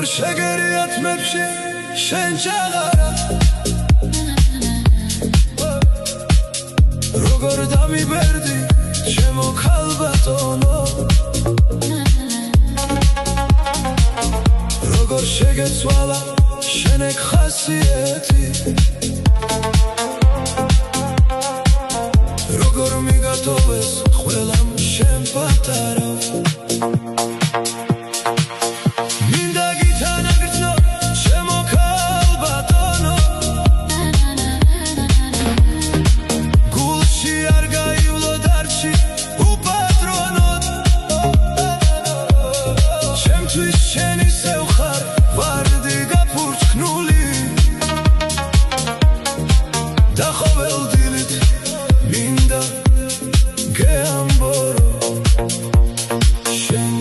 როგორ შეგერიათ მეფში შენ ჭაღარა როგორ დამიბერდი ჩემო ქალბატონო როგორ შეგეცვალა შენ ეგ ხასიეთი როგორ მიგატოვეს ყველამ შენ პატარა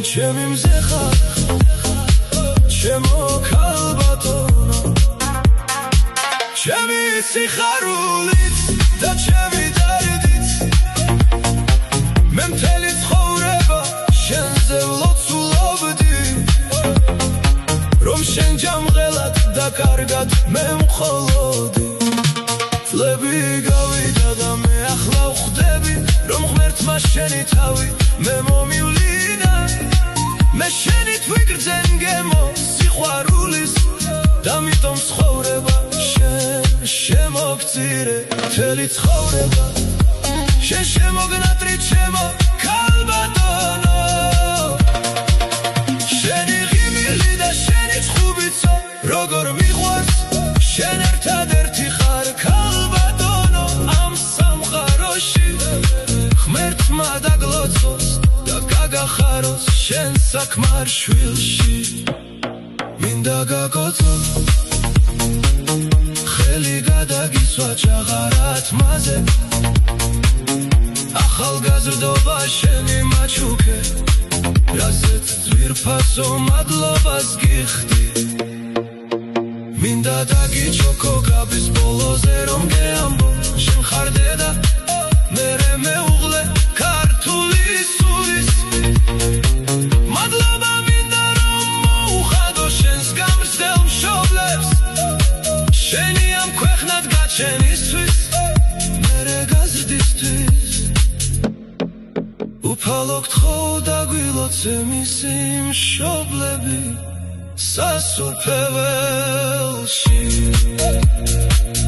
ჩემი მზეხა ჩემო ქალბატონო ჩემი სიხარულით და ჩემი დარდით მე მთელი ცხოვრება შენზე ვლოცულობდი რომ შენ ჯამღელად და კარგად მე მხოლოდი წლები გავიდა და მე ახლა ვხვდები რომ ღმერთმა შენი თავი მე მომივლინა მე შენით ვიგრძენ გემო სიყვარულის და მიტომ ცხოვრება შენ შემოგწირე მთელი ცხოვრება შენ შემოგნატრი ჩემო ქალბატონო შენი ღიმილი და შენი ჭხუბიცო როგორ მიყვარს შენ ერთადერთი ხარ ქალბატონო ამ სამყაროში ღმერთმა დაგლოცოს გაგახაროს შენ საქმარ შვილში მინდა გაგოცო ხელი გადაგისვა ჭაღარათ მასე ახალგაზრდობა შენი მაჩუქე რაზეც ძვირფასო მადლობას გიხდი მინდა დაგიჩოქო გაბის ბოლოზე რომ გეამბო შენ ხარ დედა მერე მეუღლე ქართული სულის მადლობა მინდა რომ მოუხადო შენს გამსდელ მშობლებს შენი ამ ქვეყნად გაჩენისთვის მერე გაზრდისთვის უფალო გთხოვ დაგვილოცე მისი მშობლები სასუფეველში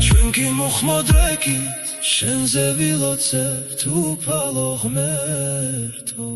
ჩვენ კი მოხმოდრეკით შენზე ვილოცებთ უფალო ღმერთო